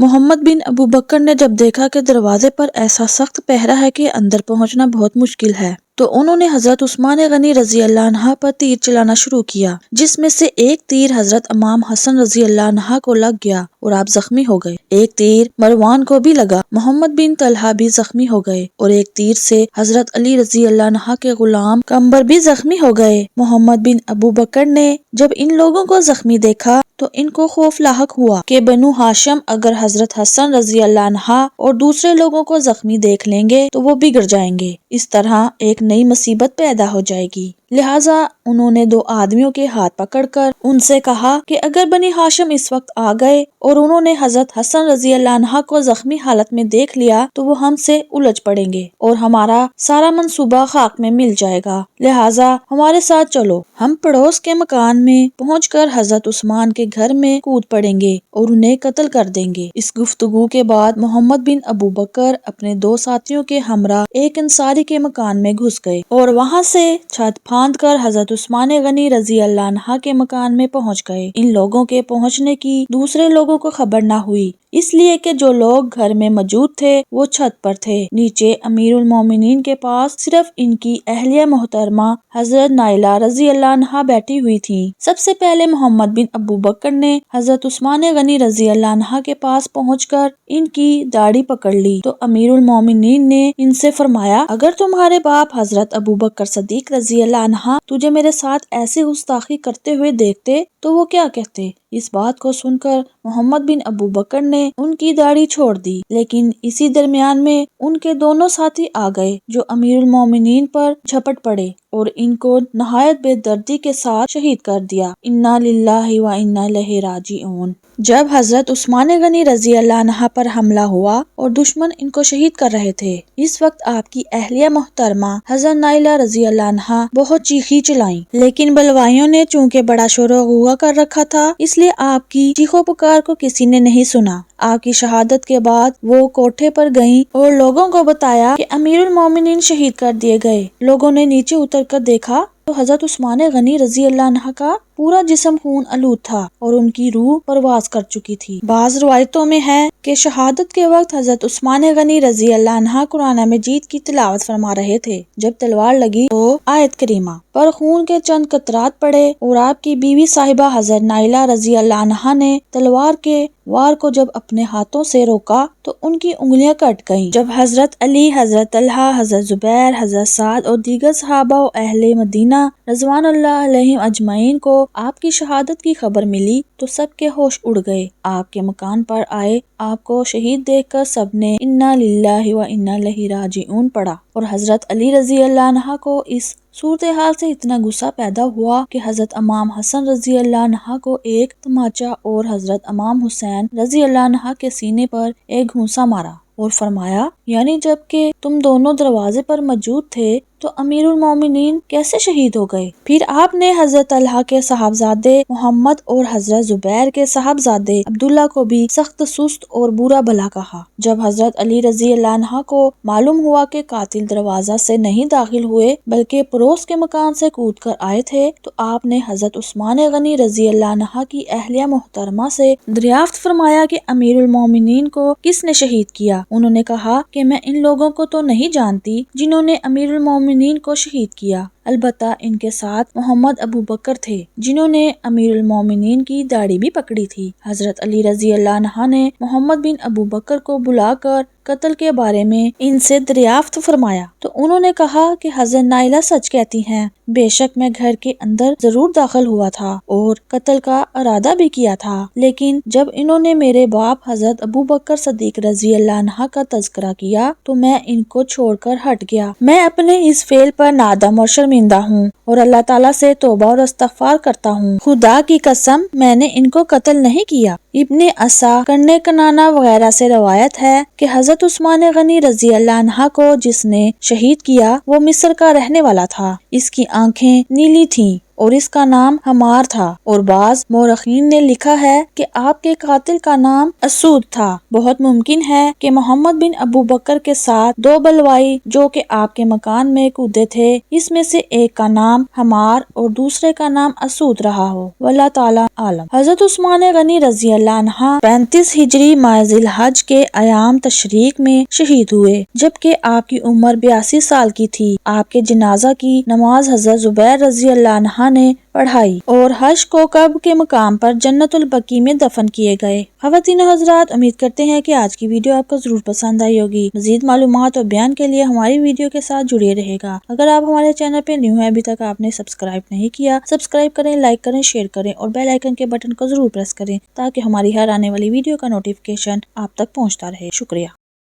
محمد بن ابو بکر نے جب دیکھا کہ دروازے پر ایسا سخت پہرا ہے کہ اندر پہنچنا بہت مشکل ہے تو انہوں نے حضرت عثمان غنی رضی اللہ عنہ پر تیر چلانا شروع کیا، جس میں سے ایک تیر حضرت امام حسن رضی اللہ عنہ کو لگ گیا اور آپ زخمی ہو گئے۔ ایک تیر مروان کو بھی لگا، محمد بن طلحہ بھی زخمی ہو گئے، اور ایک تیر سے حضرت علی رضی اللہ عنہ کے غلام قمبر بھی زخمی ہو گئے۔ محمد بن ابو بکر نے جب ان لوگوں کو زخمی دیکھا تو ان کو خوف لاحق ہوا کہ بنو ہاشم اگر حضرت حسن رضی اللہ عنہ اور دوسرے لوگوں کو زخمی دیکھ لیں گے تو وہ بگڑ جائیں گے، اس طرح ایک نئی مصیبت پیدا ہو جائے گی۔ لہٰذا انہوں نے 2 آدمیوں کے ہاتھ پکڑ کر ان سے کہا کہ اگر بنی ہاشم اس وقت آ گئے اور انہوں نے حضرت حسن رضی اللہ عنہ کو زخمی حالت میں دیکھ لیا تو وہ ہم سے الجھ پڑیں گے اور ہمارا سارا منصوبہ خاک میں مل جائے گا، لہٰذا ہمارے ساتھ چلو۔ ہم پڑوس کے مکان میں پہنچ کر حضرت عثمان کے گھر میں کود پڑیں گے اور انہیں قتل کر دیں گے۔ اس گفتگو کے بعد محمد بن ابو بکر اپنے 2 ساتھیوں کے ہمراہ ایک انصاری کے مکان میں گھس گئے اور وہاں سے چھت پھاند کر حضرت عثمان غنی رضی اللہ عنہ کے مکان میں پہنچ گئے۔ ان لوگوں کے پہنچنے کی دوسرے لوگوں کو خبر نہ ہوئی، اس لیے کہ جو لوگ گھر میں موجود تھے وہ چھت پر تھے۔ نیچے امیر المومنین کے پاس صرف ان کی اہلیہ محترمہ حضرت نائلہ رضی اللہ عنہ بیٹھی ہوئی تھی۔ سب سے پہلے محمد بن ابو بکر نے حضرت عثمان غنی رضی اللہ عنہ کے پاس پہنچ کر ان کی داڑھی پکڑ لی تو امیر المومنین نے ان سے فرمایا، اگر تمہارے باپ حضرت ابو بکر صدیق رضی اللہ عنہ تجھے میرے ساتھ ایسی گستاخی کرتے ہوئے دیکھتے تو وہ کیا کہتے؟ اس بات کو سن کر محمد بن ابو بکر نے ان کی داڑھی چھوڑ دی، لیکن اسی درمیان میں ان کے دونوں ساتھی آ گئے جو امیر المومنین پر جھپٹ پڑے اور ان کو نہایت بے دردی کے ساتھ شہید کر دیا۔ انا للہ و انا الیہ راجعون۔ جب حضرت عثمان غنی رضی اللہ عنہ پر حملہ ہوا اور دشمن ان کو شہید کر رہے تھے، اس وقت آپ کی اہلیہ محترمہ حضرت نائلہ رضی اللہ عنہ بہت چیخی چلائیں، لیکن بلوائیوں نے چونکہ بڑا شور و غوغا کر رکھا تھا اس لیے آپ کی چیخو پکار کو کسی نے نہیں سنا۔ آپ کی شہادت کے بعد وہ کوٹھے پر گئیں اور لوگوں کو بتایا کہ امیر المومنین شہید کر دیے گئے۔ لوگوں نے نیچے اتر کر دیکھا تو حضرت عثمان غنی رضی اللہ عنہ کا پورا جسم خون آلود تھا اور ان کی روح پرواز کر چکی تھی۔ بعض روایتوں میں ہے کہ شہادت کے وقت حضرت عثمان غنی رضی اللہ عنہ قرآن مجید کی تلاوت فرما رہے تھے، جب تلوار لگی تو آیت کریمہ پر خون کے چند قطرات پڑے اور آپ کی بیوی صاحبہ حضرت نائلہ رضی اللہ عنہ نے تلوار کے وار کو جب اپنے ہاتھوں سے روکا تو ان کی انگلیاں کٹ گئیں۔ جب حضرت علی، حضرت طلحہ، حضرت زبیر، حضرت سعد اور دیگر صحابہ و اہل مدینہ رضوان اللہ علیہم اجمعین کو آپ کی شہادت کی خبر ملی تو سب کے ہوش اڑ گئے۔ آپ کے مکان پر آئے، آپ کو شہید دیکھ کر سب نے انا للہ و انا الیہ راجعون پڑھا اور حضرت علی رضی اللہ عنہ کو اس صورتحال سے اتنا غصہ پیدا ہوا کہ حضرت امام حسن رضی اللہ عنہ کو ایک تماچا اور حضرت امام حسین رضی اللہ عنہ کے سینے پر ایک گھونسا مارا اور فرمایا، یعنی جب کہ تم دونوں دروازے پر موجود تھے تو امیر المومنین کیسے شہید ہو گئے؟ پھر آپ نے حضرت طلحہ کے صاحبزادے محمد اور حضرت زبیر کے صاحبزادے عبداللہ کو بھی سخت سست اور برا بھلا کہا۔ جب حضرت علی رضی اللہ عنہ کو معلوم ہوا کہ قاتل دروازہ سے نہیں داخل ہوئے بلکہ پڑوس کے مکان سے کود کر آئے تھے تو آپ نے حضرت عثمان غنی رضی اللہ عنہ کی اہلیہ محترمہ سے دریافت فرمایا کہ امیر المومنین کو کس نے شہید کیا؟ انہوں نے کہا کہ میں ان لوگوں کو تو نہیں جانتی جنہوں نے امیر المومنین کو شہید کیا، البتہ ان کے ساتھ محمد ابو بکر تھے جنہوں نے امیر المومنین کی داڑھی بھی پکڑی تھی۔ حضرت علی رضی اللہ عنہ نے محمد بن ابو بکر کو بلا کر قتل کے بارے میں ان سے دریافت فرمایا تو انہوں نے کہا کہ حضرت نائلہ سچ کہتی ہیں، بے شک میں گھر کے اندر ضرور داخل ہوا تھا اور قتل کا ارادہ بھی کیا تھا، لیکن جب انہوں نے میرے باپ حضرت ابو بکر صدیق رضی اللہ عنہ کا تذکرہ کیا تو میں ان کو چھوڑ کر ہٹ گیا۔ میں اپنے اس فعل پر نادم اور شرمندہ ہوں اور اللہ تعالیٰ سے توبہ اور استغفار کرتا ہوں۔ خدا کی قسم میں نے ان کو قتل نہیں کیا۔ ابن عسا، کرنے کنانا وغیرہ سے روایت ہے کہ حضرت عثمان غنی رضی اللہ عنہ کو جس نے شہید کیا وہ مصر کا رہنے والا تھا، اس کی آنکھیں نیلی تھیں اور اس کا نام حمار تھا، اور بعض مورخین نے لکھا ہے کہ آپ کے قاتل کا نام اسود تھا۔ بہت ممکن ہے کہ محمد بن ابو بکر کے ساتھ دو بلوائی جو کہ آپ کے مکان میں کودے تھے، اس میں سے ایک کا نام حمار اور دوسرے کا نام اسود رہا ہو، واللہ تعالی عالم۔ حضرت عثمان غنی رضی اللہ عنہ 35 ہجری ماہ ذی الحج کے ایام تشریق میں شہید ہوئے، جبکہ آپ کی عمر 82 سال کی تھی۔ آپ کے جنازہ کی نماز حضرت زبیر رضی اللہ عنہ نے پڑھائی اور حج کوکب کے مقام پر جنت البقیع میں دفن کیے گئے۔ خواتین و حضرات، امید کرتے ہیں کہ آج کی ویڈیو آپ کو ضرور پسند آئی ہوگی۔ مزید معلومات اور بیان کے لیے ہماری ویڈیو کے ساتھ جڑے رہے گا۔ اگر آپ ہمارے چینل پہ نیو ہیں، ابھی تک آپ نے سبسکرائب نہیں کیا، سبسکرائب کریں، لائک کریں، شیئر کریں اور بیل آئیکن کے بٹن کو ضرور پریس کریں تاکہ ہماری ہر آنے والی ویڈیو کا نوٹیفیکیشن آپ تک پہنچتا رہے۔ شکریہ۔